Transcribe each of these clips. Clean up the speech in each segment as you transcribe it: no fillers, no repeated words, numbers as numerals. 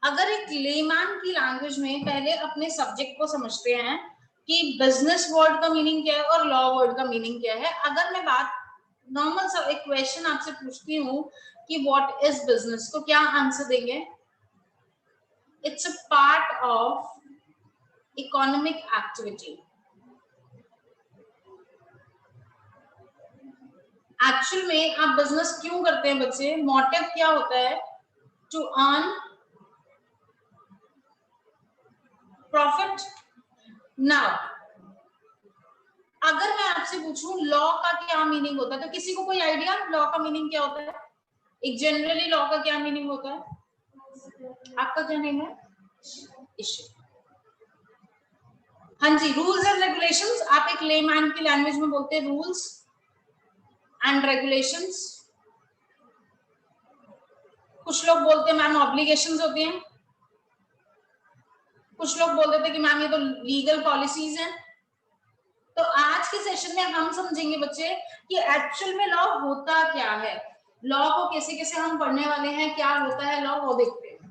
अगर एक लेमैन की लैंग्वेज में पहले अपने सब्जेक्ट को समझते हैं कि बिजनेस वर्ड का मीनिंग क्या है और लॉ वर्ड का मीनिंग क्या है। अगर मैं बात नॉर्मल सा एक क्वेश्चन आपसे पूछती हूँ कि व्हाट इज बिजनेस, तो क्या आंसर देंगे? It's a part of economic activity. Actual में आप बिजनेस क्यों करते हैं बच्चे? मोटिव क्या होता है? To earn profit. नाउ अगर मैं आपसे पूछूं लॉ का क्या मीनिंग होता है, तो किसी को कोई आइडिया लॉ का मीनिंग क्या होता है? एक जनरली लॉ का क्या मीनिंग होता है? आपका क्या नेम है? इश्यू। हाँ जी, रूल्स एंड रेगुलेशंस। आप एक लेमैन की लैंग्वेज में बोलते हैं रूल्स एंड रेगुलेशंस। कुछ लोग बोलते हैं मैम ऑब्लिगेशंस होती हैं, कुछ लोग बोल देते हैं कि मैम ये तो लीगल पॉलिसीज हैं। तो आज के सेशन में हम समझेंगे बच्चे कि एक्चुअल में लॉ होता क्या है, लॉ को कैसे कैसे हम पढ़ने वाले हैं, क्या होता है लॉ, वो देखते हैं।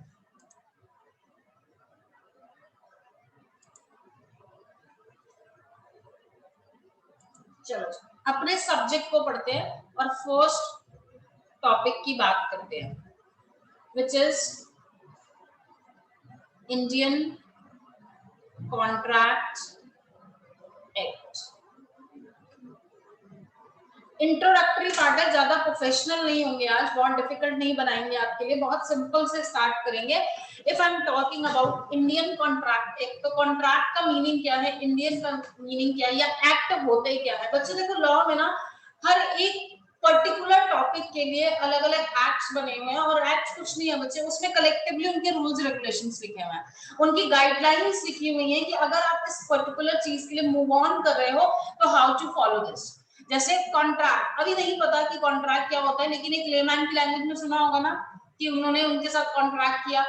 चलो अपने सब्जेक्ट को पढ़ते हैं और फर्स्ट टॉपिक की बात करते हैं, which is Indian contract act. Introductory part है, ज्यादा प्रोफेशनल नहीं होंगे आज, बहुत डिफिकल्ट नहीं बनाएंगे आपके लिए, बहुत सिंपल से स्टार्ट करेंगे। If I am talking about Indian contract act, तो कॉन्ट्रैक्ट का मीनिंग क्या है, इंडियन का मीनिंग क्या है, या एक्ट होते क्या है? बच्चे देखो लॉ में ना हर एक पर्टिकुलर टॉपिक के लिए अलग अलग एक्ट्स बने हुए हैं, और एक्ट कुछ नहीं है बच्चे, उसमें कलेक्टिवली उनके रूल्स रेगुलेशंस लिखे हुए हैं, उनकी गाइडलाइंस लिखी हुई है कि अगर आप इस पर्टिकुलर चीज के लिए मूव ऑन कर रहे हो तो हाउ टू फॉलो दिस। जैसे कॉन्ट्रैक्ट, अभी नहीं पता कि कॉन्ट्रैक्ट क्या होता है, लेकिन एक लेमैन की लैंग्वेज में सुना होगा ना कि उन्होंने उनके साथ कॉन्ट्रैक्ट किया,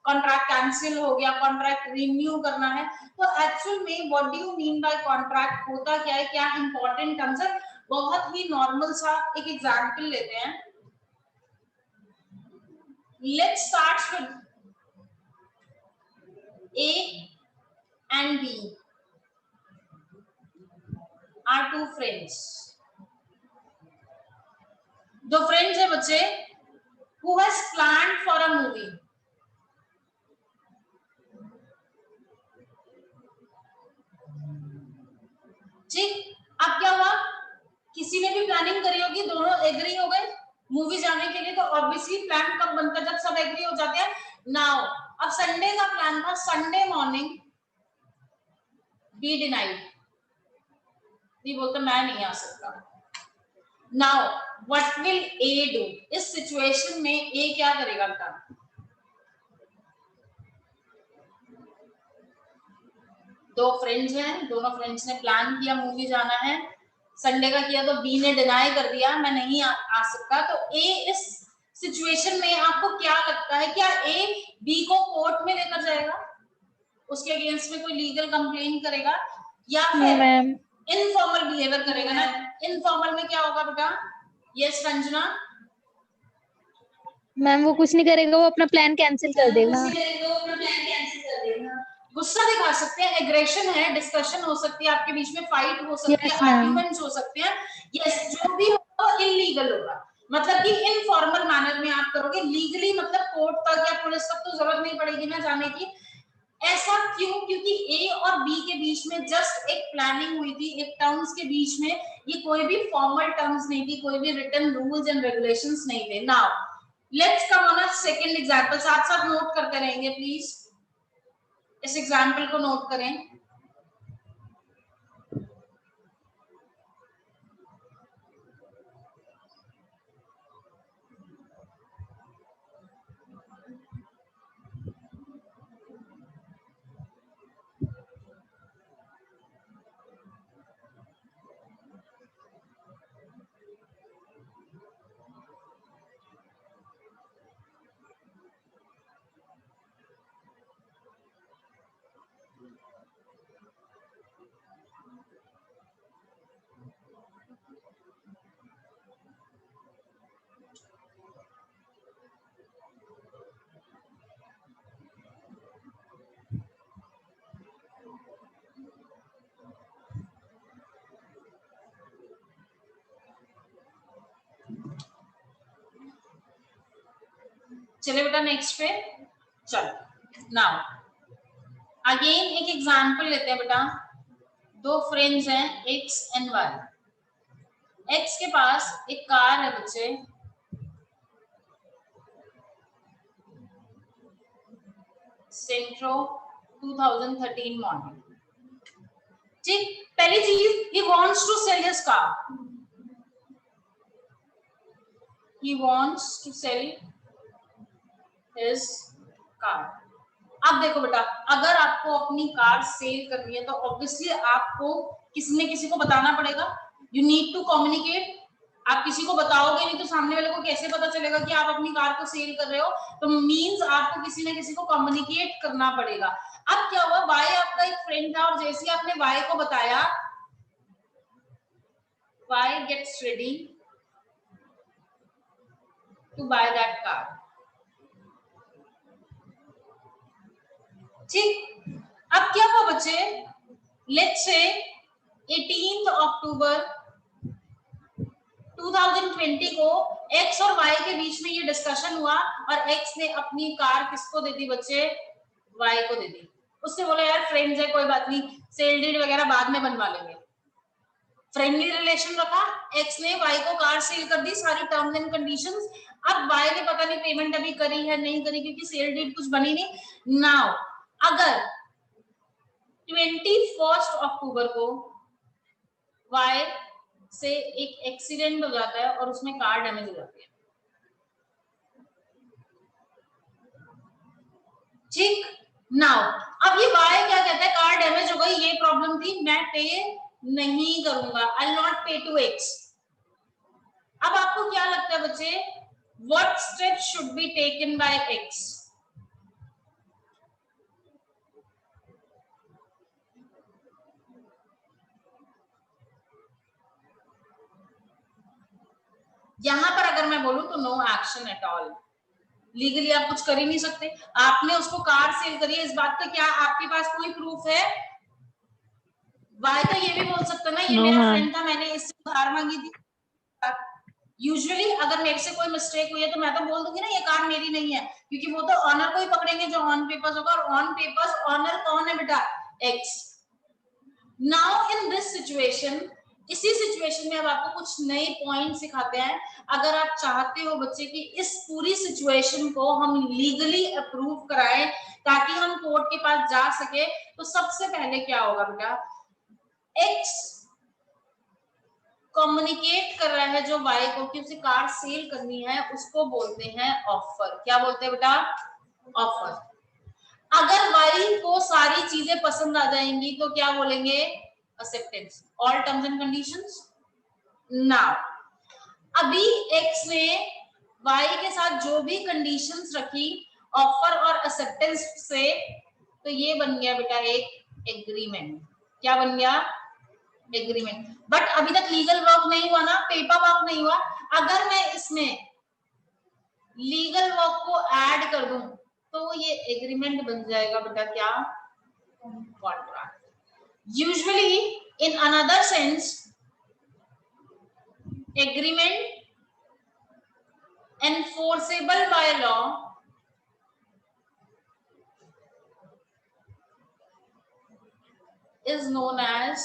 कॉन्ट्रैक्ट कैंसिल हो गया, कॉन्ट्रैक्ट रिन्यू करना है। तो एक्चुअल में what do you mean by contract, होता क्या है, क्या इंपॉर्टेंट टर्म्स है? बहुत ही नॉर्मल सा एक एग्जांपल लेते हैं। Let's start with A and B are two friends। दो फ्रेंड्स है बच्चे, who has planned for a movie। ठीक, अब क्या हुआ, किसी ने भी प्लानिंग करी होगी, दोनों एग्री हो गए मूवी जाने के लिए, तो ऑब्वियसली प्लान कब बनता है, जब सब एग्री हो जाते हैं। नाउ अब संडे का प्लान था, Sunday morning B denied, B बोलता मैं नहीं आ सकता। Now what will A do, इस सिचुएशन में ए क्या करेगा बेटा? दो फ्रेंड्स हैं, दोनों फ्रेंड्स ने प्लान किया मूवी जाना है, संडे का किया, तो बी ने डिनाई कर दिया मैं नहीं आ सकता। तो ए इस सिचुएशन में आपको क्या लगता है, क्या ए बी को कोर्ट में लेकर जाएगा, उसके अगेंस्ट में कोई लीगल कंप्लेन करेगा, या फिर इनफॉर्मल बिहेवियर करेगा ना? इनफॉर्मल में क्या होगा बेटा? यस रंजना। मैम वो कुछ नहीं करेगा, वो अपना प्लान कैंसिल कर देगा। गुस्सा दिखा सकते हैं, एग्रेशन है, डिस्कशन हो सकती है आपके बीच में, फाइट हो सकती है, आर्ग्यूमेंट्स हो सकते हैं। यस, जो भी होगा इलीगल होगा, मतलब कि इनफॉर्मल मैनर में आप करोगे। लीगली मतलब कोर्ट तक या पुलिस तक तो जरूरत नहीं पड़ेगी ना जाने की। ऐसा क्यों? क्योंकि ए और बी के बीच में जस्ट एक प्लानिंग हुई थी, एक टर्म्स के बीच में, ये कोई भी फॉर्मल टर्म्स नहीं थी, कोई भी रिटन रूल्स एंड रेगुलेशंस नहीं थे। Now let's come on a second example, साथ साथ नोट करते रहेंगे प्लीज, इस एग्जाम्पल को नोट करें। चले बेटा नेक्स्ट पे चलो। नाउ अगेन एक एग्जांपल लेते हैं बेटा। दो फ्रेंड्स हैं एक्स एंड वाई। एक्स के पास एक कार है बच्चे, सेंट्रो 2013 मॉडल। ठीक, पहली चीज he wants to sell his car. He wants to sell his car. अब देखो बेटा, अगर आपको अपनी कार सेल करनी है तो ऑब्वियसली आपको किसी न किसी को बताना पड़ेगा। You need to communicate. आप किसी को बताओगे नहीं तो सामने वाले को कैसे पता चलेगा कि आप अपनी कार को सेल कर रहे हो? तो मींस आपको किसी न किसी को कम्युनिकेट करना पड़ेगा। अब क्या हुआ, वाई आपका एक फ्रेंड था और जैसे ही आपने वाई को बताया, Y gets ready to buy that car. ठीक, अब क्या हुआ बच्चे, लेट्स से 18 अक्टूबर 2020 को एक्स और वाई के बीच में ये डिस्कशन हुआ और एक्स ने अपनी कार किसको दे दी बच्चे? वाई को दे दी। उसने बोला यार फ्रेंड्स है, कोई बात नहीं, सेल डीड वगैरह बाद में बनवा लेंगे। फ्रेंडली रिलेशन रखा, एक्स ने वाई को कार सेल कर दी, सारी टर्म्स एंड कंडीशंस। अब वाई ने पता नहीं पेमेंट अभी करी है नहीं करी, क्योंकि सेल डीड कुछ बनी नहीं। नाउ अगर 21 अक्टूबर को वाई से एक एक्सीडेंट हो जाता है और उसमें कार डैमेज हो जाती है, ठीक। नाउ अब ये वाई क्या कहता है, कार डैमेज हो गई, ये प्रॉब्लम थी, मैं पे नहीं करूंगा, I will not pay to X. अब आपको क्या लगता है बच्चे, what step should be taken by X? यहां पर अगर मैं बोलूं तो no action at all. Legally आप कुछ कर ही नहीं सकते। आपने उसको कार सेल करी है, इस बात का क्या आपके पास कोई प्रूफ है? वाई तो ये भी बोल सकता ना, ये No, मेरा हाँ। फ्रेंड था, मैंने इससे उधार मांगी थी। यूजुअली अगर मेरे से कोई मिस्टेक हुई है तो मैं तो बोल दूंगी ना ये कार मेरी नहीं है, क्योंकि वो तो ऑनर को ही पकड़ेंगे जो ऑन पेपर्स होगा, और ऑन पेपर्स ऑनर कौन है बेटा? X. Now in this situation, इसी सिचुएशन में अब आपको कुछ नए पॉइंट सिखाते हैं। अगर आप चाहते हो बच्चे कि इस पूरी सिचुएशन को हम लीगली अप्रूव कराएं ताकि हम कोर्ट के पास जा सके, तो सबसे पहले क्या होगा बेटा, एक्स कम्युनिकेट कर रहा है जो वाई को कि उसे कार सेल करनी है, उसको बोलते हैं ऑफर। क्या बोलते हैं बेटा? ऑफर। अगर वाई को सारी चीजें पसंद आ जाएंगी तो क्या बोलेंगे? Acceptance. All terms and conditions. Now अभी एक्स ने वाई के साथ जो भी कंडीशंस रखी ऑफर और एक्सेप्टेंस से, तो ये बन गया बेटा एक एग्रीमेंट। क्या बन गया? एग्रीमेंट। बट अभी तक लीगल वर्क नहीं हुआ ना, पेपर वर्क नहीं हुआ। अगर मैं इसमें लीगल वर्क को ऐड कर दूं तो ये एग्रीमेंट बन जाएगा बेटा क्या? Contract. Usually in another sense agreement enforceable by law is known as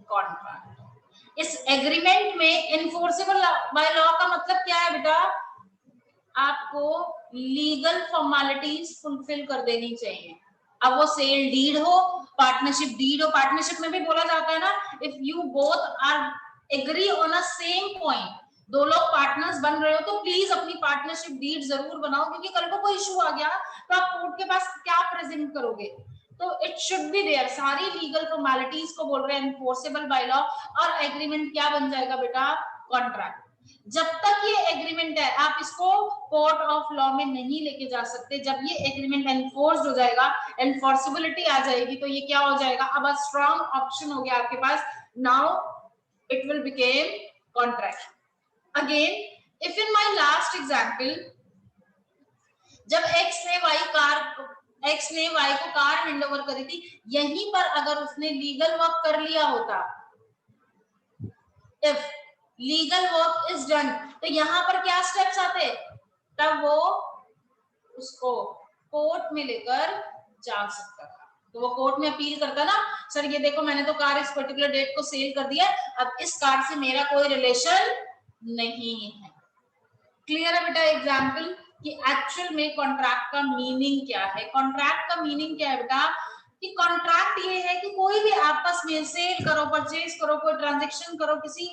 contract. इस एग्रीमेंट में एनफोर्सेबल बाय लॉ का मतलब क्या है बेटा? आपको लीगल फॉर्मेलिटीज फुलफिल कर देनी चाहिए। अब वो सेल डीड हो, पार्टनरशिप डीड हो, पार्टनरशिप में भी बोला जाता है ना, if you both are agree on a same point, दो लोग पार्टनर्स बन रहे हो तो प्लीज अपनी पार्टनरशिप डीड जरूर बनाओ, क्योंकि कल को कोई इशू आ गया तो आप कोर्ट के पास क्या प्रेजेंट करोगे? तो इट शुड बी देयर। सारी लीगल फॉर्मेलिटीज को बोल रहे हैं एनफोर्सेबल बाय लॉ, और एग्रीमेंट क्या बन जाएगा बेटा? कॉन्ट्रैक्ट। जब तक ये एग्रीमेंट है आप इसको कोर्ट ऑफ लॉ में नहीं लेके जा सकते। जब ये एग्रीमेंट एनफोर्स्ड हो जाएगा, एनफोर्सेबिलिटी आ जाएगी, तो ये क्या हो जाएगा? अब स्ट्रॉन्ग ऑप्शन हो गया आपके पास। Now it will become contract. Again if in my last example, जब एक्स ने वाई को कार हैंडओवर करी थी, यहीं पर अगर उसने लीगल वर्क कर लिया होता, if legal work is done, तो यहाँ पर क्या स्टेप्स आते, तब वो उसको कोर्ट में लेकर जा सकता था। तो वो कोर्ट में अपील करता ना, सर ये देखो मैंने तो कार इस पर्टिकुलर डेट को सेल कर दिया, अब इस कार से मेरा कोई रिलेशन नहीं है। क्लियर है बेटा एग्जाम्पल कि एक्चुअल में कॉन्ट्रैक्ट का मीनिंग क्या है। कॉन्ट्रैक्ट का मीनिंग क्या है बेटा, कि कॉन्ट्रैक्ट ये है कि कोई भी आपस में सेल करो, परचेज करो, कोई ट्रांजेक्शन करो, किसी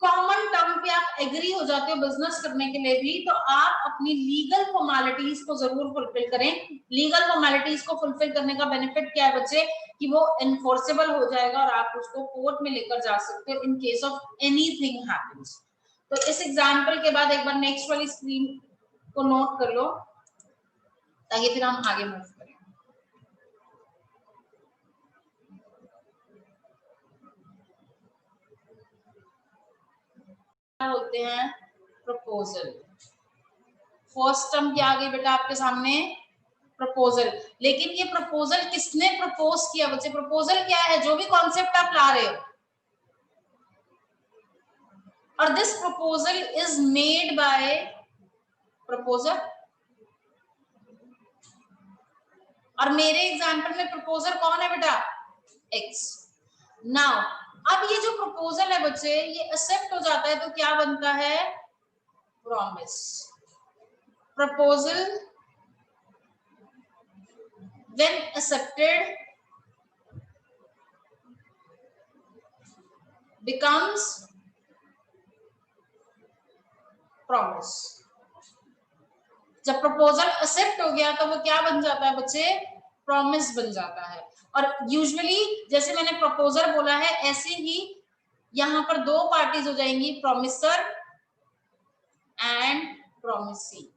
कॉमन टर्म पे आप एग्री हो जाते हो बिजनेस करने के लिए भी, तो आप अपनी लीगल फॉर्मेलिटीज को जरूर फुलफिल करें। लीगल फॉर्मेलिटीज को फुलफिल करने का बेनिफिट क्या है बच्चे, कि वो एनफोर्सेबल हो जाएगा और आप उसको कोर्ट में लेकर जा सकते हो in case of anything happens. तो इस एग्जांपल के बाद एक बार नेक्स्ट वाली स्क्रीन को नोट कर लो ताकि फिर हम आगे मूव करें। क्या बोलते हैं, प्रपोजल। फर्स्ट टर्म क्या आ गई बेटा आपके सामने, प्रपोजल। लेकिन ये प्रपोजल किसने प्रपोज किया बच्चे, प्रपोजल क्या है, जो भी कॉन्सेप्ट आप ला रहे हो, और this proposal is made by proposer. और मेरे एग्जांपल में प्रपोजर कौन है बेटा, एक्स। नाउ अब ये जो प्रपोजल है बच्चे, ये एक्सेप्ट हो जाता है तो क्या बनता है, promise. Proposal when accepted becomes promise। जब प्रपोजल एक्सेप्ट हो गया तो वो क्या बन जाता है बच्चे, प्रॉमिस बन जाता है। और यूजुअली जैसे मैंने प्रपोजर बोला है, ऐसे ही यहां पर दो पार्टीज हो जाएंगी, प्रॉमिसर एंड प्रॉमिसी।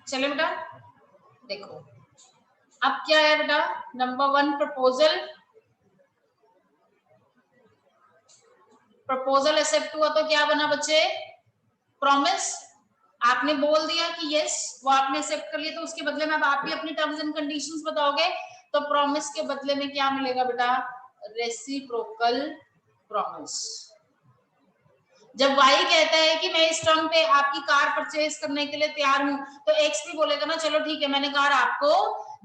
चले बेटा देखो, अब क्या है बेटा, number one proposal, proposal accept हुआ तो क्या बना बच्चे, प्रॉमिस। आपने बोल दिया कि यस, वो आपने एक्सेप्ट कर लिया, तो उसके बदले में अब आप भी अपनी टर्म्स एंड कंडीशंस बताओगे, तो प्रॉमिस के बदले में क्या मिलेगा बेटा, रेसिप्रोकल प्रॉमिस। जब वाई कहता है कि मैं इस टर्म पे आपकी कार परचेज करने के लिए तैयार हूं, तो एक्स भी बोलेगा ना, चलो ठीक है मैंने कार आपको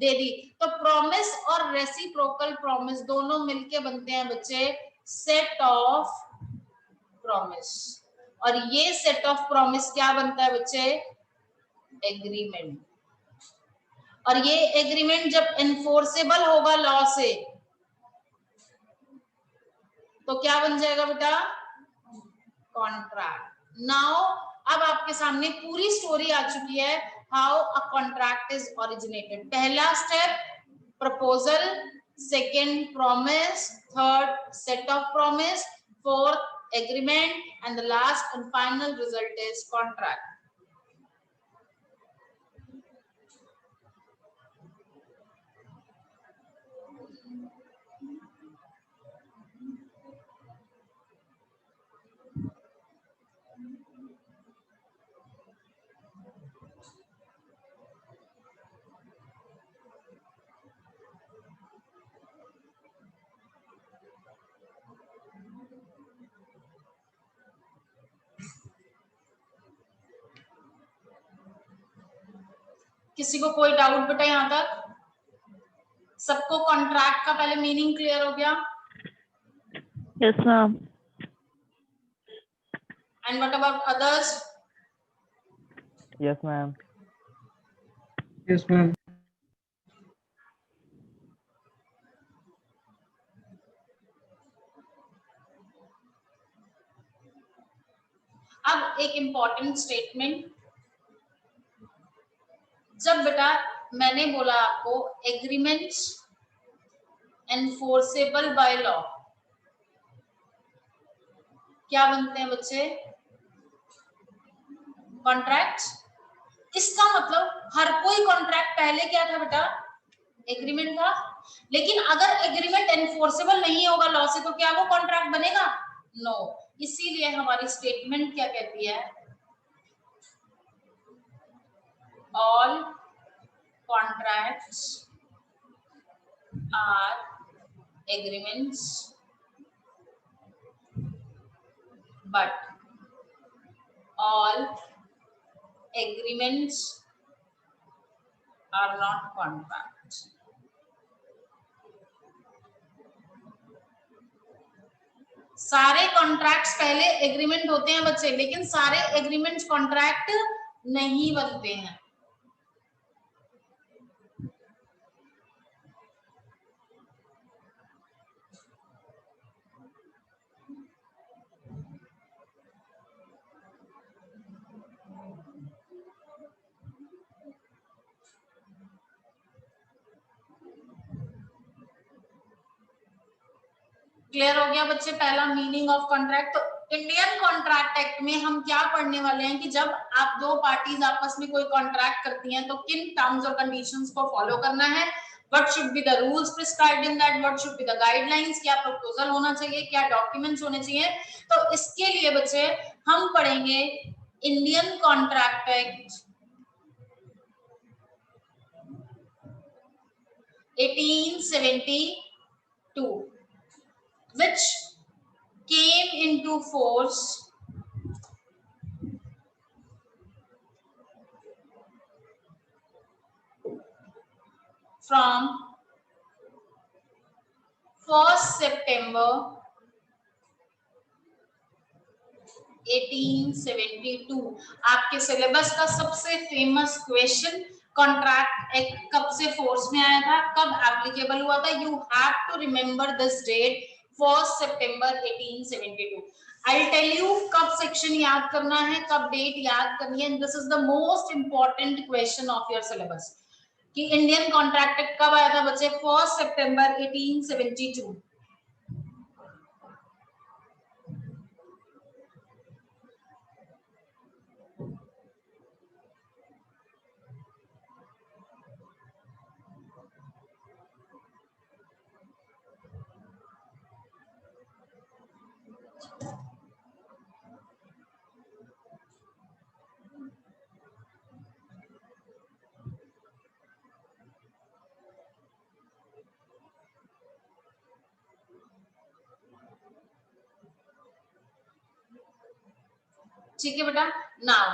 दे दी। तो प्रॉमिस और रेसिप्रोकल प्रॉमिस दोनों मिलके बनते हैं बच्चे सेट ऑफ प्रॉमिस। और ये सेट ऑफ प्रॉमिस क्या बनता है बच्चे, एग्रीमेंट। और ये एग्रीमेंट जब एनफोर्सेबल होगा लॉ से, तो क्या बन जाएगा बेटा, कॉन्ट्रैक्ट। नाउ अब आपके सामने पूरी स्टोरी आ चुकी है, how a contract is originated. पहला step proposal, second promise, third set of promise, fourth agreement, and the last and final result is contract. किसी को कोई डाउट बेटा यहां तक, सबको कॉन्ट्रैक्ट का पहले मीनिंग क्लियर हो गया? Yes ma'am. And what about others? Yes ma'am. Yes ma'am. अब एक इंपॉर्टेंट स्टेटमेंट, जब बेटा मैंने बोला आपको एग्रीमेंट्स एनफोर्सेबल बाय लॉ क्या बनते हैं बच्चे, कॉन्ट्रैक्ट, इसका मतलब हर कोई कॉन्ट्रैक्ट पहले क्या था बेटा, एग्रीमेंट था। लेकिन अगर एग्रीमेंट एनफोर्सेबल नहीं होगा लॉ से तो क्या वो कॉन्ट्रैक्ट बनेगा? नो। इसीलिए हमारी स्टेटमेंट क्या कहती है, all contracts are agreements but all agreements are not contracts. सारे कॉन्ट्रैक्ट्स पहले एग्रीमेंट होते हैं बच्चे, लेकिन सारे एग्रीमेंट्स कॉन्ट्रैक्ट नहीं बनते हैं। क्लियर हो गया बच्चे पहला मीनिंग ऑफ कॉन्ट्रैक्ट। तो इंडियन कॉन्ट्रैक्ट एक्ट में हम क्या पढ़ने वाले हैं कि जब आप दो पार्टीज आपस में कोई कॉन्ट्रैक्ट करती हैं तो किन टर्म्स और कंडीशंस को फॉलो करना है, what should be the rules prescribed in that, what should be the guidelines, क्या प्रपोजल होना चाहिए, क्या डॉक्यूमेंट्स होने चाहिए। तो इसके लिए बच्चे हम पढ़ेंगे Indian contract act 1872 which came into force from 1st September 1872। आपके सिलेबस का सबसे फेमस क्वेश्चन, कॉन्ट्रैक्ट एक्ट कब से फोर्स में आया था, कब एप्लीकेबल हुआ था। You have to remember this date, 1st September 1872। I'll tell you कब सेक्शन याद करना है, कब डेट याद करनी है। This is the most important question of your syllabus कि इंडियन कॉन्ट्रैक्ट एक्ट कब आया था बच्चे, 1st September 1872। ठीक है बेटा। नाउ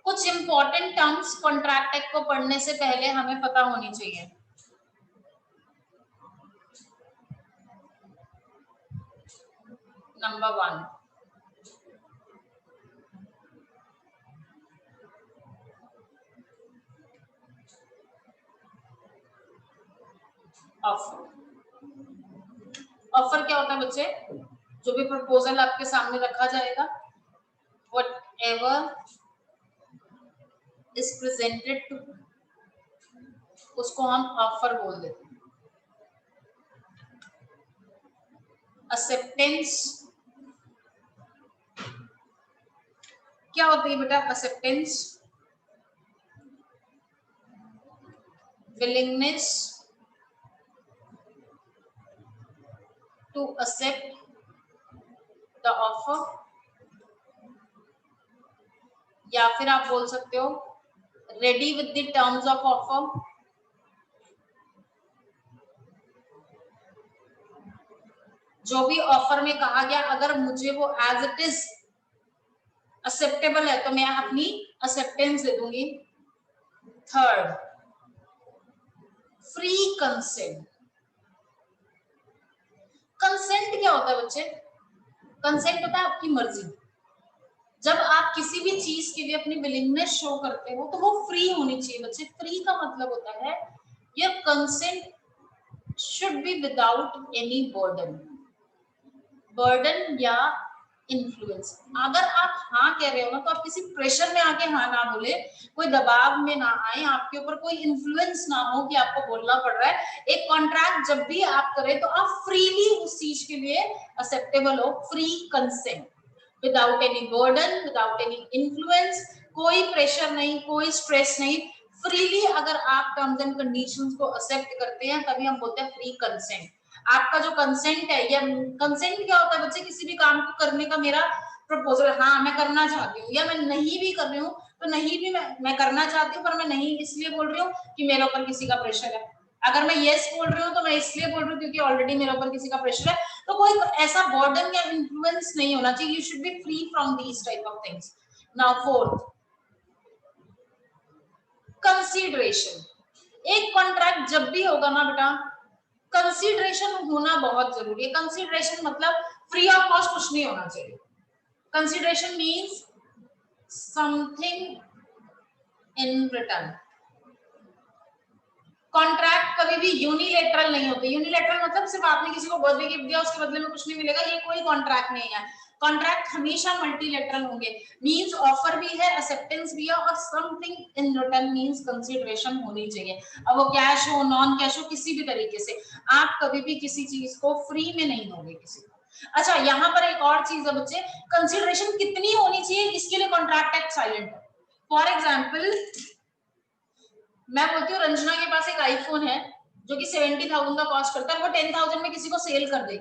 कुछ इंपॉर्टेंट टर्म्स कॉन्ट्रैक्ट एक्ट को पढ़ने से पहले हमें पता होनी चाहिए। Number 1, offer. ऑफर क्या होता है बच्चे, जो भी प्रपोजल आपके सामने रखा जाएगा, whatever is presented to, उसको हम ऑफर बोल देते हैं। एक्सेप्टेंस क्या होती है बेटा, acceptance willingness to accept the offer, या फिर आप बोल सकते हो ready with the terms of offer. जो भी ऑफर में कहा गया अगर मुझे वो एज इट इज एक्सेप्टेबल है तो मैं अपनी एक्सेप्टेंस दे दूंगी। Third, free consent. कंसेंट क्या होता है बच्चे, कंसेंट होता है आपकी मर्जी। जब आप किसी भी चीज के लिए अपनी विलिंगनेस शो करते हो तो वो फ्री होनी चाहिए बच्चे। फ्री का मतलब होता है your consent should be without any burden, burden या इन्फ्लुएंस। अगर आप हाँ कह रहे हो ना तो आप किसी प्रेशर में आके हाँ ना बोले, कोई दबाव में ना आए, आपके ऊपर कोई इन्फ्लुएंस ना हो कि आपको बोलना पड़ रहा है। एक कॉन्ट्रैक्ट जब भी आप करें तो आप फ्रीली उस चीज के लिए एक्सेप्टेबल हो, free consent. Without any burden, without any influence, कोई प्रेशर नहीं, कोई स्ट्रेस नहीं, फ्रीली अगर आप टर्म्स एंड कंडीशंस को एक्सेप्ट करते हैं तभी हम बोलते हैं फ्री कंसेंट। आपका जो कंसेंट है, या कंसेंट क्या होता है बच्चे, किसी भी काम को करने का मेरा प्रपोजल, हाँ मैं करना चाहती हूँ, या मैं नहीं भी कर रही हूँ तो नहीं भी मैं करना चाहती हूँ पर मैं नहीं इसलिए बोल रही हूँ कि मेरे ऊपर किसी का प्रेशर है। अगर मैं यस बोल रही हूँ तो मैं इसलिए बोल रही हूँ क्योंकि ऑलरेडी मेरे ऊपर किसी का प्रेशर है। तो कोई ऐसा बर्डन या इन्फ्लुएंस नहीं होना चाहिए। You should be free from these type of things. Now fourth, consideration. एक कॉन्ट्रैक्ट जब भी होगा ना बेटा, कंसीडरेशन होना बहुत जरूरी है। कंसीडरेशन मतलब फ्री ऑफ कॉस्ट कुछ नहीं होना चाहिए। Consideration means something in return. Contract कभी भी यूनिलेटरल नहीं होते। यूनिलेटरल मतलब सिर्फ आपने किसी को बर्थडे गिफ्ट दिया उसके बदले में कुछ नहीं मिलेगा, ये कोई कॉन्ट्रैक्ट नहीं है। कॉन्ट्रैक्ट हमेशा मल्टीलेटरल होंगे। मींस ऑफर भी है, एक्सेप्टेंस भी है, और something in return means consideration होनी चाहिए। अब वो कैश हो, नॉन कैश हो, किसी भी तरीके से आप कभी भी किसी चीज को फ्री में नहीं दोगे किसी को। अच्छा, यहाँ पर एक और चीज है बच्चे, कंसीडरेशन कितनी होनी चाहिए इसके लिए कॉन्ट्रैक्ट एक्ट साइलेंट है। फॉर एग्जाम्पल, मैं बोलती हूँ रंजना के पास एक आईफोन है जो कि 70,000 का कॉस्ट करता है, वो 10,000 में किसी को सेल कर दे,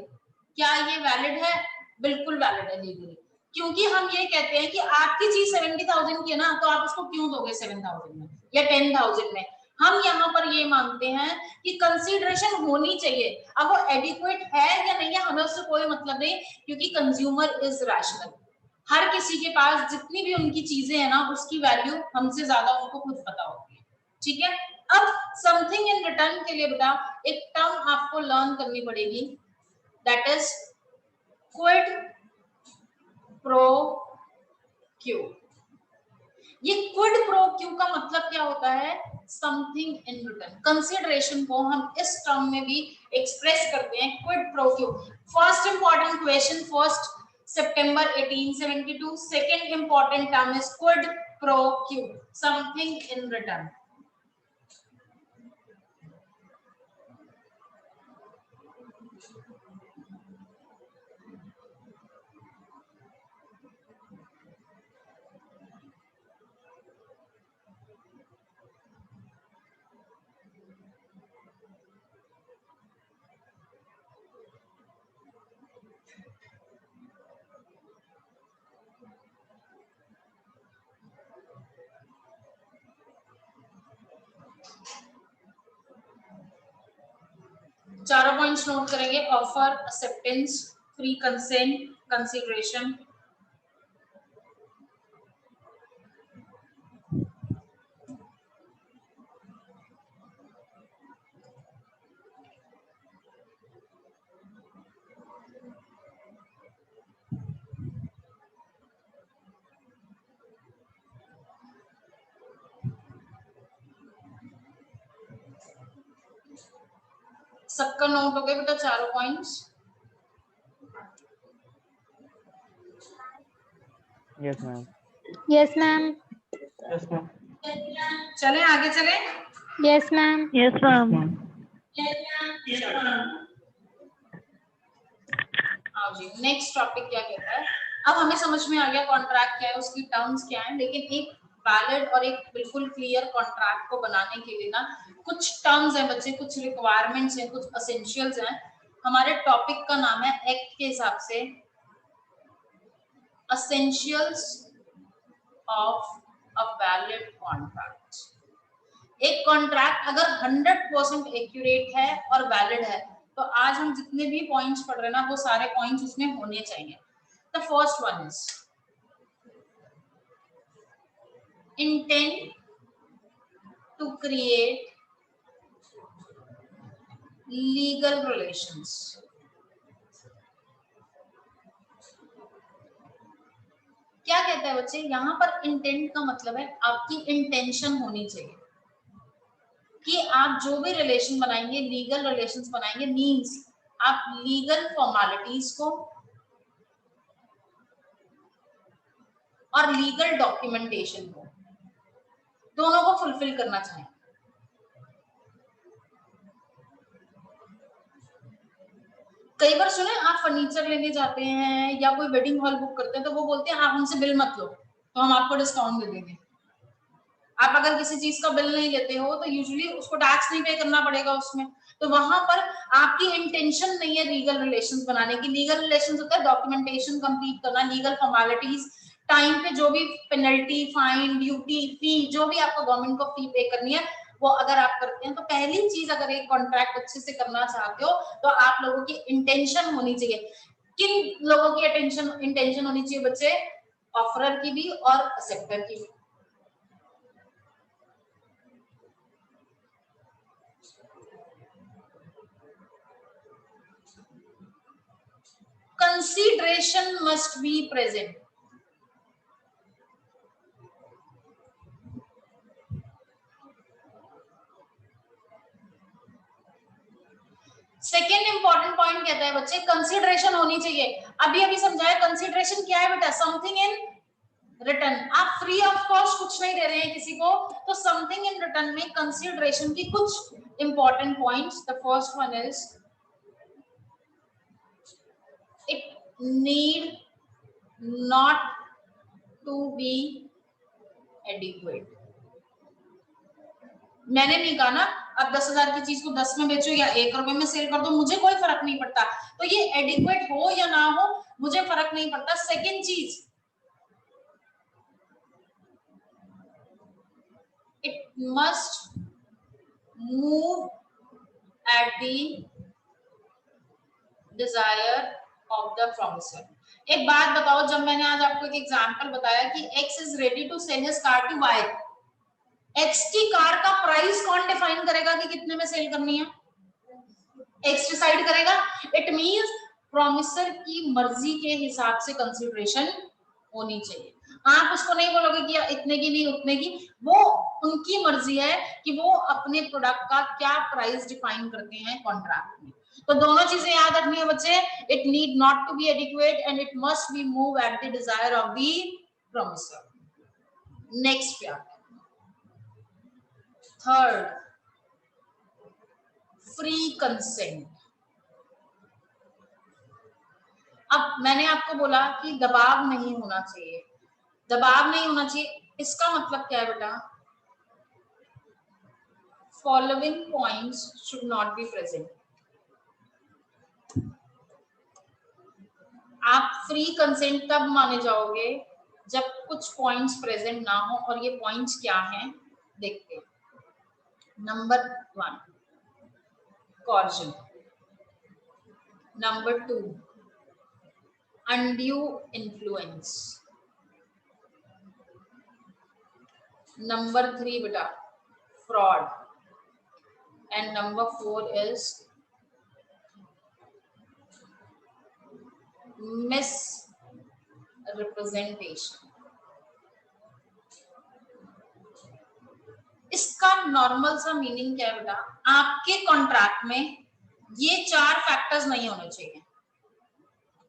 क्या ये वैलिड है? बिल्कुल वैलिड है लीगली, क्योंकि हम ये कहते हैं कि आपकी चीज 70,000 की है ना, तो आप उसको क्यों दोगे 7,000 में या 10,000 में। हम यहाँ पर ये मानते हैं कि कंसीडरेशन होनी चाहिए। अब वो एडिक्वेट है या नहीं है हमें उससे कोई मतलब नहीं, क्योंकि कंज्यूमर इज रैशनल। हर किसी के पास जितनी भी उनकी चीजें हैं ना, उसकी वैल्यू हमसे ज्यादा उनको खुद पता होती है। ठीक है। अब समथिंग इन रिटर्न के लिए बेटा एक टर्म आपको लर्न करनी पड़ेगी, that is quid pro Q. ये क्विड प्रो क्यू का मतलब क्या होता है? Something in return. कंसीडरेशन को हम इस टर्म में भी एक्सप्रेस करते हैं, quid pro Q. First important question, 1 September 1872, second important term is quid pro Q, something in return. चारों पॉइंट्स नोट करेंगे, offer, acceptance, free consent, consideration. सबका नोट हो गया बेटा चारों points? Yes, ma'am. Yes, ma'am. Yes, ma'am. चलें आगे चलें? Yes, ma'am. Yes, ma'am. आओ जी, नेक्स्ट टॉपिक क्या कहता है। अब हमें समझ में आ गया कॉन्ट्रैक्ट क्या है, उसकी टर्म्स क्या है, लेकिन एक वैलिड और एक बिल्कुल क्लियर कॉन्ट्रैक्ट को बनाने के लिए ना कुछ टर्म्स हैं बच्चे, कुछ रिक्वायरमेंट्स हैं, कुछ एसेंशियल्स हैं। हमारे टॉपिक का नाम है एक्ट के हिसाब से essentials of a valid contract. एक कॉन्ट्रैक्ट अगर 100% एक्यूरेट है और वैलिड है तो आज हम जितने भी पॉइंट्स पढ़ रहे हैं ना वो सारे पॉइंट्स उसमें होने चाहिए। The first one is intent to create legal relations. क्या कहता है बच्चे यहाँ पर? इंटेंट का मतलब है आपकी इंटेंशन होनी चाहिए कि आप जो भी रिलेशन बनाएंगे, लीगल रिलेशंस बनाएंगे, मींस आप लीगल फॉर्मेलिटीज को और लीगल डॉक्यूमेंटेशन को दोनों को फुलफिल करना चाहिए। कई बार सुने, आप फर्नीचर लेने जाते हैं या कोई वेडिंग हॉल बुक करते हैं तो वो बोलते हैं आप हमसे बिल मत लो तो हम आपको डिस्काउंट दे देंगे। आप अगर किसी चीज का बिल नहीं लेते हो तो यूजुअली उसको टैक्स नहीं पे करना पड़ेगा उसमें। तो वहां पर आपकी इंटेंशन नहीं है लीगल रिलेशंस बनाने की। लीगल रिलेशंस होता है डॉक्यूमेंटेशन कंप्लीट करना, लीगल फॉर्मेलिटीज, टाइम पे जो भी पेनल्टी, फाइन, ड्यूटी, फी, जो भी आपको गवर्नमेंट को फी पे करनी है वो अगर आप करते हैं तो पहली चीज, अगर एक कॉन्ट्रैक्ट अच्छे से करना चाहते हो तो आप लोगों की इंटेंशन होनी चाहिए। किन लोगों की इंटेंशन होनी चाहिए बच्चे? ऑफरर की भी और एक्सेप्टर की भी। Consideration must be present. Second important point कहता है बच्चे कंसिडरेशन होनी चाहिए। अभी अभी समझाया कंसिडरेशन क्या है बेटा? Something in return. आप फ्री ऑफ कॉस्ट कुछ नहीं दे रहे हैं किसी को, तो समथिंग इन रिटर्न में कंसिडरेशन की कुछ important points. The first one is it need not to be adequate. मैंने नहीं कहा ना अब 10,000 की चीज को 10 में बेचो या 1 रुपए में सेल कर दो, मुझे कोई फर्क नहीं पड़ता। तो ये एडिक्वेट हो या ना हो मुझे फर्क नहीं पड़ता। सेकेंड चीज, it must move at the desire of the promisor. एक बात बताओ, जब मैंने आज आपको एक एग्जांपल बताया कि X is ready to sell his car to Y, X की कार का प्राइस कौन डिफाइन करेगा कि कितने में सेल करनी है? X डिसाइड करेगा। इट मींस प्रॉमिसर की मर्जी के हिसाब से कंसीडरेशन होनी चाहिए। आप उसको नहीं बोलोगे कि इतने की नहीं उतने की, वो उनकी मर्जी है कि वो अपने प्रोडक्ट का क्या प्राइस डिफाइन करते हैं कॉन्ट्रैक्ट में। तो दोनों चीजें याद रखनी है बच्चे, it need not to be adequate and it must be move at the desire of the promisor. Next क्या? Third, free consent. अब मैंने आपको बोला कि दबाव नहीं होना चाहिए। दबाव नहीं होना चाहिए इसका मतलब क्या है बेटा? Following points should not be present. आप फ्री कंसेंट तब माने जाओगे जब कुछ पॉइंट्स प्रेजेंट ना हो, और ये पॉइंट्स क्या हैं देखते हैं। Number 1, coercion. Number 2, undue influence. Number 3 बेटा fraud, and number 4 is misrepresentation. इसका नॉर्मल सा मीनिंग क्या है बेटा? आपके कॉन्ट्रैक्ट में ये 4 फैक्टर्स नहीं होने चाहिए।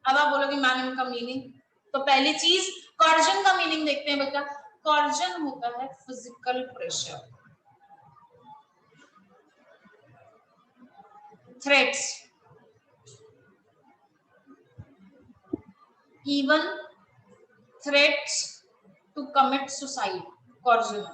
अब आप बोलोगे मैम इनका मीनिंग, तो पहली चीज कॉर्जन का मीनिंग देखते हैं बेटा। कॉर्जन होता है physical pressure, threats, even threats to commit suicide. Coercion,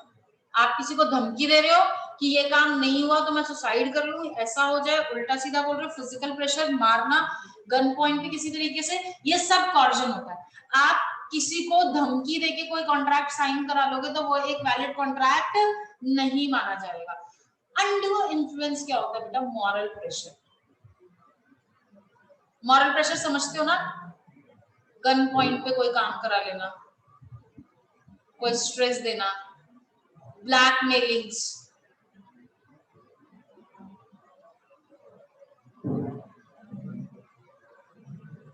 आप किसी को धमकी दे रहे हो कि ये काम नहीं हुआ तो मैं सुसाइड कर लूं, ऐसा हो जाए, उल्टा सीधा बोल रहे हो, फिजिकल प्रेशर, मारना, गन पॉइंट पे किसी तरीके से, ये सब कॉर्जन होता है। आप किसी को धमकी देके कोई कॉन्ट्रैक्ट साइन करा लोगे तो वो एक वैलिड कॉन्ट्रैक्ट नहीं माना जाएगा। अनड्यू इन्फ्लुएंस क्या होता है बेटा? Moral pressure. मॉरल प्रेशर समझते हो ना? गन पॉइंट पे कोई काम करा लेना, कोई स्ट्रेस देना, ब्लैकमेलिंग्स,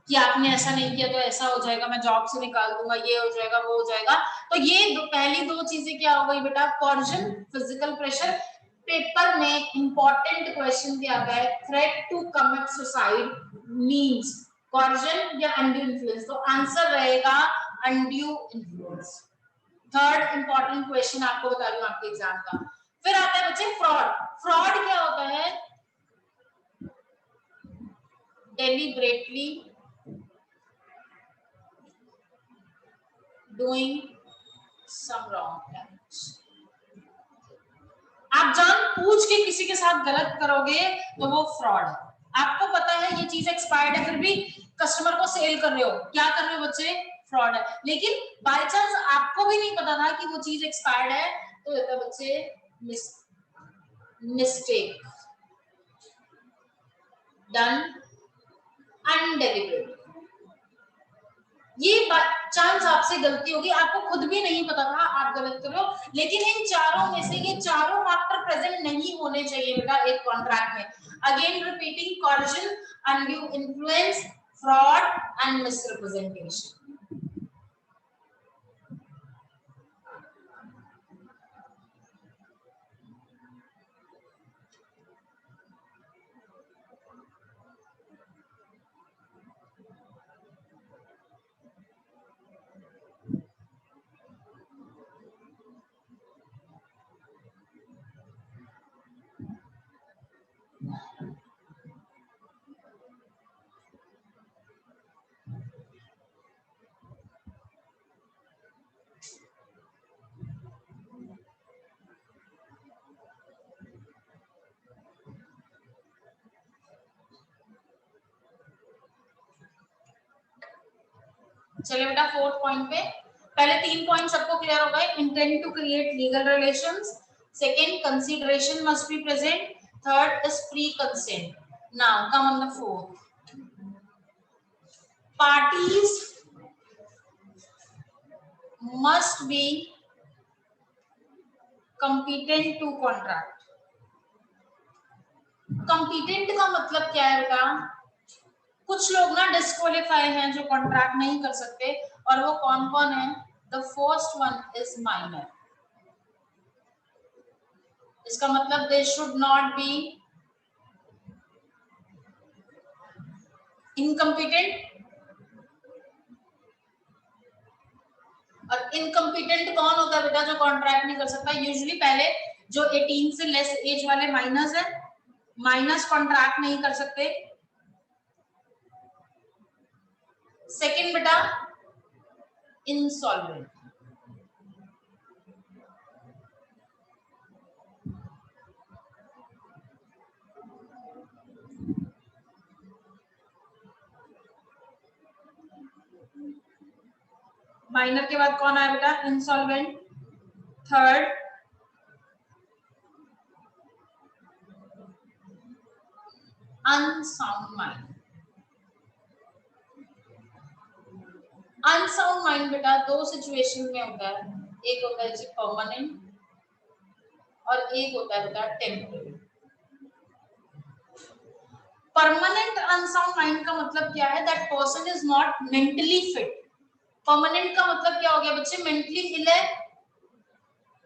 कि आपने ऐसा नहीं किया तो ऐसा हो जाएगा, मैं जॉब से निकाल दूंगा, ये हो जाएगा, वो हो जाएगा। तो ये पहली 2 चीजें क्या हो गई बेटा? Coercion, physical pressure. पेपर में इंपॉर्टेंट क्वेश्चन क्या आता है? Threat to commit suicide means coercion या अनड्यू इन्फ्लुएंस? तो आंसर रहेगा undue influence. Third important question आपको बता रही हूँ आपके एग्जाम का। फिर आता है बच्चे फ्रॉड। फ्रॉड क्या होता है? deliberately doing some wrong damage. आप जान पूछ के किसी के साथ गलत करोगे तो वो फ्रॉड है। आपको पता है ये चीज एक्सपायर्ड है, फिर भी कस्टमर को सेल कर रहे हो, क्या कर रहे हो बच्चे? फ्रॉड है। लेकिन बाय चांस आपको भी नहीं पता था कि वो चीज एक्सपायर्ड है, तो ये बच्चे मिस्टेक डन अनडेलिबरेटली। ये चांस आपसे गलती होगी, आपको खुद भी नहीं पता था आप गलत कर रहे हो, लेकिन इन चारों में से ये चारों फैक्टर प्रेजेंट नहीं होने चाहिए बेटा एक कॉन्ट्रैक्ट में। Again repeating, coercion, undue influence, fraud and misrepresentation. चलिए बेटा फोर्थ पॉइंट पे, पहले 3 पॉइंट सबको क्लियर हो गए। Intent to create legal relations, second consideration must be present, third is free consent. Now come on the fourth, parties must be competent to contract. Competent का मतलब क्या है बेटा? कुछ लोग ना डिस्क्वालीफाई हैं जो कॉन्ट्रैक्ट नहीं कर सकते, और वो कौन कौन है? The first one is minor. इसका मतलब they should not be incompetent. और इनकम्पिटेंट कौन होता है बेटा जो कॉन्ट्रैक्ट नहीं कर सकता? यूजुअली पहले जो 18 से लेस एज वाले माइनर्स है, माइनर्स कॉन्ट्रैक्ट नहीं कर सकते। सेकंड बेटा इंसॉल्वेंट। माइनर के बाद कौन आया बेटा? Insolvent. Third unsound mind. Unsound mind बेटा दो सिचुएशन में होता है, एक होता है जी परमानेंट और एक होता है बेटा टेम्पररी। परमानेंट अनसाउंड माइंड का मतलब क्या है? That person is not mentally fit. Permanent का मतलब क्या हो गया बच्चे? मेंटली इल है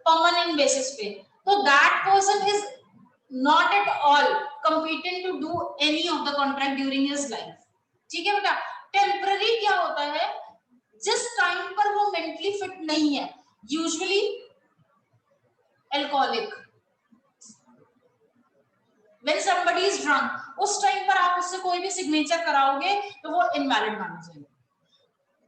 परमानेंट बेसिस पे, तो that person is not at all competent to do any of the contract during his life. ठीक है बेटा। टेम्पररी क्या होता है? जिस टाइम पर वो मेंटली फिट नहीं है, usually alcoholic, when somebody is drunk, उस टाइम पर आप उससे कोई भी सिग्नेचर कराओगे तो वो इनवैलिड माना जाएगा।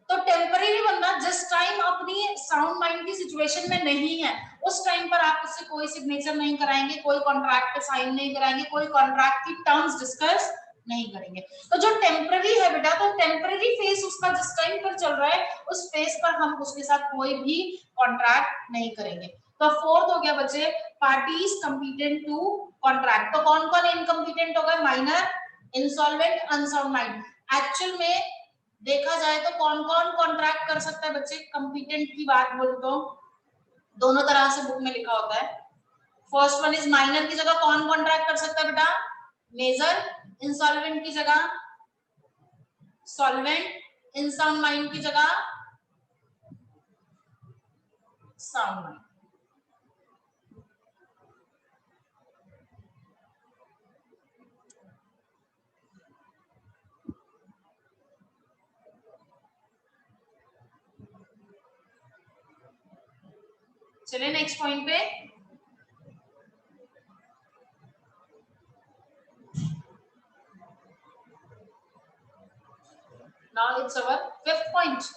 तो टेम्पररी बंदा जिस टाइम अपनी साउंड माइंड की सिचुएशन में नहीं है, उस टाइम पर आप उससे कोई सिग्नेचर नहीं कराएंगे, कोई कॉन्ट्रैक्ट पे साइन नहीं कराएंगे, कोई कॉन्ट्रैक्ट की टर्म्स डिस्कस नहीं करेंगे। तो जो टेम्पररी है बेटा, तो टेम्पररी फेज उसका जिस टाइम पर चल रहा है, उस फेज पर हम उसके साथ कोई भी कॉन्ट्रैक्ट नहीं करेंगे। तो फोर्थ हो गया बच्चे पार्टीज कंपीटेंट टू कॉन्ट्रैक्ट। तो कौन कौन इनकम्पिटेंट हो गए? Minor, insolvent, unsound mind. Actual में देखा जाए तो कौन कौन कॉन्ट्रैक्ट कर सकता है बच्चे? कंपीटेंट की बात बोलो तो दोनों तरह से बुक में लिखा होता है। फर्स्ट वन इज माइनर की जगह कौन कॉन्ट्रैक्ट कर सकता है बेटा? मेजर। इंसॉल्वेंट की जगह सॉल्वेंट। अनसाउंड माइंड की जगह साउंड माइंड। चलिए नेक्स्ट पॉइंट पे, Now it's our fifth point.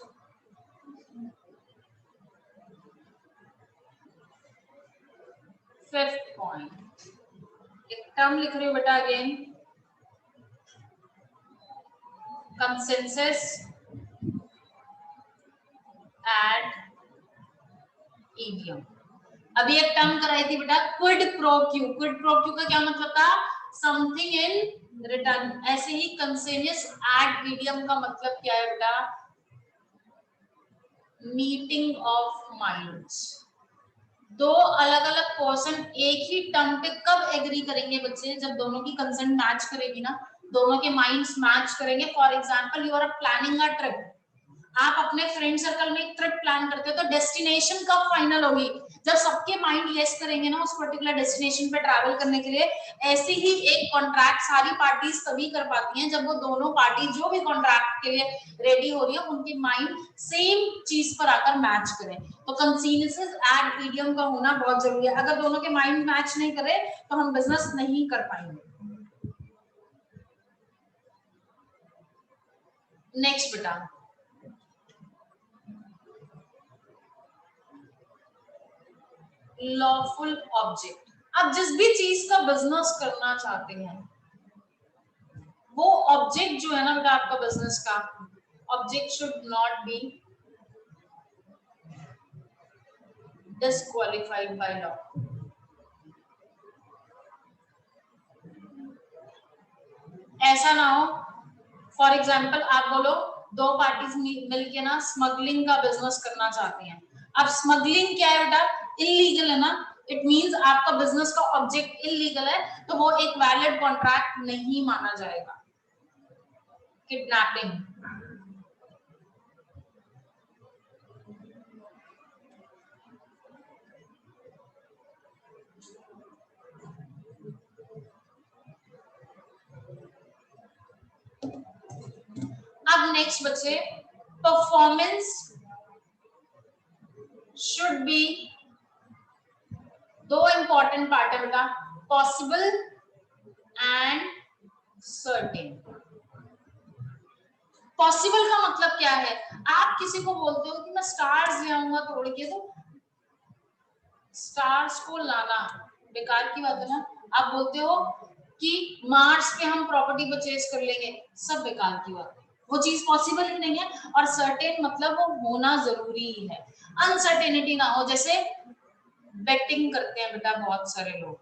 Fifth point. एक टर्म लिख रही हूँ बेटा अगेन, कंसेंसस एड ईडियम। अभी एक टर्म कराई थी बेटा quid pro Q. Quid pro Q का क्या मतलब था? Something in return. ऐसे ही कंसेंसस एड ईडियम का मतलब क्या है बेटा? Meeting of minds. दो अलग अलग पर्सन एक ही टर्म पे कब एग्री करेंगे बच्चे? जब दोनों की कंसेंट मैच करेगी ना, दोनों के माइंड्स मैच करेंगे। For example you are planning a trip, आप अपने फ्रेंड सर्कल में एक ट्रिप प्लान करते हो, तो डेस्टिनेशन कब फाइनल होगी? जब सबके माइंड यस करेंगे ना उस पर्टिकुलर डेस्टिनेशन पे ट्रैवल करने के लिए। ऐसे ही एक कॉन्ट्रैक्ट सारी पार्टीज तभी कर पाती हैं जब वो दोनों पार्टी जो भी कॉन्ट्रैक्ट के लिए रेडी हो रही है उनकी माइंड सेम चीज पर आकर मैच करें। तो कंसेंसस एड ईडियम का होना बहुत जरूरी है। अगर दोनों के माइंड मैच नहीं करे तो हम बिजनेस नहीं कर पाएंगे। नेक्स्ट बेटा, लॉफुल ऑब्जेक्ट। आप जिस भी चीज का बिजनेस करना चाहते हैं वो ऑब्जेक्ट जो है ना बेटा आपका बिजनेस का, object should not be disqualified by law. ऐसा ना हो, फॉर एग्जाम्पल आप बोलो दो पार्टीज मिलके ना स्मगलिंग का बिजनेस करना चाहती हैं। अब स्मगलिंग क्या है बेटा? इलीगल है ना। इट मींस आपका बिजनेस का ऑब्जेक्ट इलीगल है, तो वो एक वैलिड कॉन्ट्रैक्ट नहीं माना जाएगा। किडनैपिंग, अब नेक्स्ट बच्चे, परफॉर्मेंस शुड बी, दो इंपॉर्टेंट पार्ट है बेटा, पॉसिबल एंड सर्टेन। पॉसिबल का मतलब क्या है? आप किसी को बोलते हो कि मैं स्टार्स ले आऊंगा तोड़ के, तो स्टार्स को लाना बेकार की बात है ना। आप बोलते हो कि मार्स पे हम प्रॉपर्टी परचेज कर लेंगे, सब बेकार की बात है, वो चीज पॉसिबल ही नहीं है। और सर्टेन मतलब वो होना जरूरी है, अनसर्टेनिटी ना हो। जैसे बेटिंग करते हैं बेटा बहुत सारे लोग,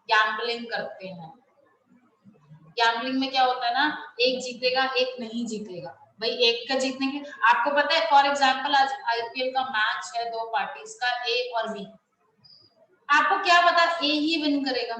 गैम्बलिंग करते हैं। गैम्बलिंग में क्या होता है ना, एक जीतेगा एक नहीं जीतेगा। भाई एक का जीतने के, आपको पता है फॉर एग्जांपल आज आईपीएल का मैच है दो पार्टीज का, ए और बी। आपको क्या पता ए ही विन करेगा?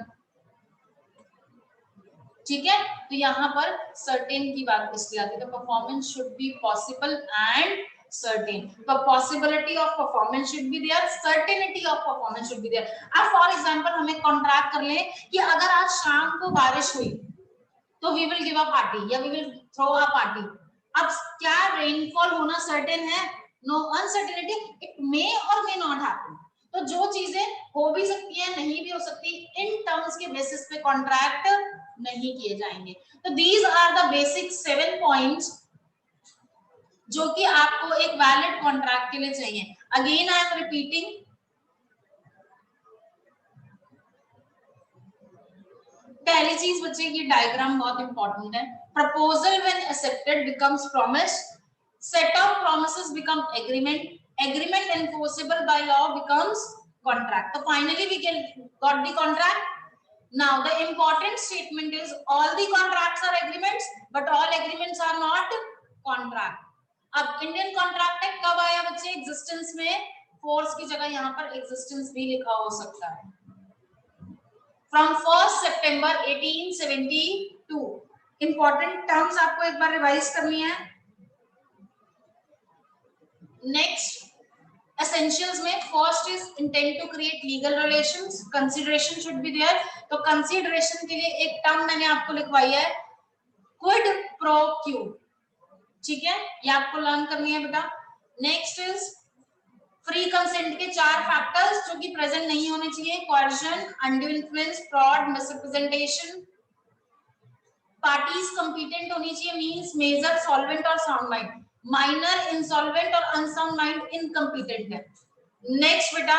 ठीक है, तो यहाँ पर सर्टेन की बात इसलिए आती है। तो performance should be possible and certain. तो possibility of performance should be there, certainty of performance should be there. अब फॉर एग्जांपल हम एक कॉन्ट्रैक्ट कर लें कि अगर आज शाम को बारिश हुई तो we will give a party या we will throw a party. अब क्या रेनफॉल होना सर्टेन है? नो, अनसर्टेनिटी, इट मे और मे नॉट हैपन। तो जो चीजें हो भी सकती है नहीं भी हो सकती, इन टर्म्स के बेसिस पे कॉन्ट्रैक्ट नहीं किए जाएंगे। तो these are the basic 7 points जो कि आपको एक वैलिड कॉन्ट्रैक्ट के लिए चाहिए। अगेन आई एम रिपीटिंग, पहली चीज बच्चे ये डायग्राम बहुत इंपॉर्टेंट है। Proposal when accepted becomes promise, set of promises become agreement, agreement enforceable by law becomes contract. तो finally we got the contract. Now the important statement is all the contracts are agreements but all agreements are not contract. अब Indian contract act कब आया बच्चे existence में? Force की जगह यहाँ पर एग्जिस्टेंस भी लिखा हो सकता है। From 1st September 1872. Important terms आपको एक बार रिवाइज करनी है। नेक्स्ट essentials में first is intent to create legal relations, consideration should be there. तो कंसीडरेशन के लिए एक टर्म मैंने आपको लिखवाई है, क्विड प्रो क्यू। ठीक है, ये आपको लर्न करनी है बेटा। नेक्स्ट इज फ्री कंसेंट के 4 फैक्टर्स जो कि प्रेजेंट नहीं होने चाहिए, coercion, undue influence, fraud, misrepresentation. Parties competent होनी चाहिए मींस मेजर सॉल्वेंट और साउंड माइंड, माइनर इनसॉल्वेंट और अनसाउंड माइंड इनकम्पिटेंट है। नेक्स्ट बेटा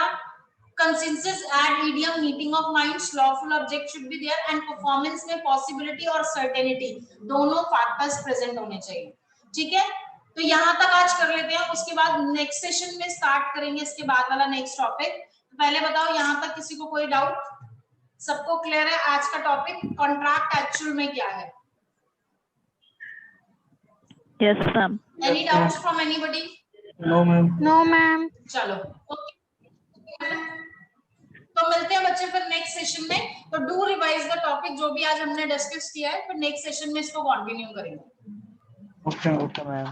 consensus add idiom meeting of minds, lawful object should be there and performance में possibility और certainty दोनों factors present होने चाहिए। ठीक है, तो यहाँ तक आज कर लेते हैं, उसके बाद नेक्स्ट सेशन में स्टार्ट करेंगे इसके बाद वाला नेक्स्ट टॉपिक। तो पहले बताओ यहाँ तक किसी को कोई डाउट? सबको क्लियर है आज का टॉपिक कॉन्ट्रैक्ट एक्चुअल में क्या है? Yes, ma'am. Any doubts from anybody? No, ma'am. No, ma'am. चलो ओके, तो मिलते हैं बच्चे फिर नेक्स्ट सेशन में। तो डू रिवाइज द टॉपिक जो भी आज हमने डिस्कस किया है, फिर नेक्स्ट सेशन में इसको कंटिन्यू करेंगे। Okay. Okay, ma'am.